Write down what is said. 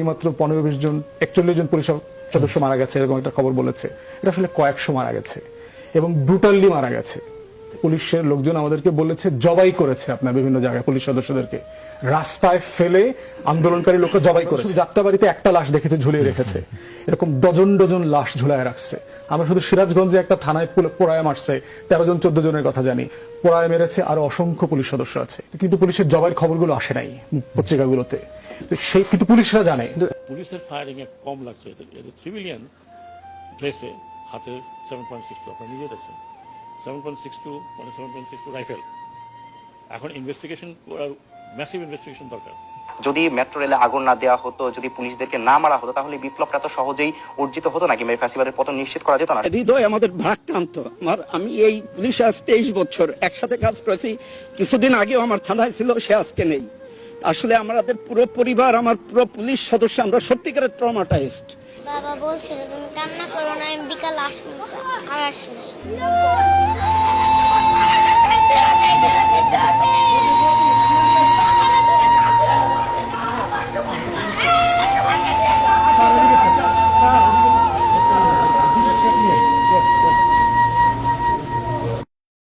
মাত্র 15-20 জন 41 জন পুলিশ সদস্য মারা গেছে এরকম একটা খবর বলেছে। এটা আসলে কয়েকশো মারা গেছে এবং ব্রুটালি মারা গেছে। পুলিশের লোকজন আমাদেরকে বলেছে জবাই করেছে আপনার বিভিন্ন জায়গায় পুলিশ সদস্যদেরকে রাস্তায় ফেলে আন্দোলনকারী লোকরা জবাই করেছে। যাত্রাবাড়িতে একটা লাশ দেখেছে ঝুলিয়ে রেখেছে, এরকম ডজন ডজন লাশ ঝুলায় রাখছে। আমরা শুধু সিরাজগঞ্জে একটা থানায় পোড়ায় মারছে 13 জন 14 জনের কথা জানি, পোড়ায় মেরেছে আরো অসংখ্য পুলিশ সদস্য আছে, কিন্তু পুলিশের জবাইয়ের খবরগুলো আসে নাই পত্রিকাগুলোতে। সেই কিন্তু পুলিশরা জানে। পুলিশের ফায়ারিং এ কম লাগছে, এদের সিভিলিয়ান ড্রেসে হাতে 7.62 আপনারা নিজে দেখছেন, 7.62 মানে 7.62 রাইফেল। এখন ইনভেস্টিগেশন, ম্যাসিভ ইনভেস্টিগেশন দরকার। যদি মেট্রো রেলে আগুন না দেওয়া হতো, যদি পুলিশদেরকে না মারা হতো, তাহলে বিপ্লবটা তো সহজেই অর্জিত হতো নাকি ফ্যাসিবাদের পতন নিশ্চিত করা যেত না? হৃদয় আমাদের ভারাক্রান্ত। আমি এই পুলিশে আজ 23 বছর একসাথে কাজ করেছি। কিছুদিন আগেও আমার থানায় ছিল, সে আজকে নেই। আসলে আমাদের পুরো পরিবার, আমার পুরো পুলিশ সদস্য, আমরা সত্যিকারের ট্রমাটাইজড। বাবা বলছিল তুমি কান্না করো না, আমি বিকাল আসবো, আর আসিনি।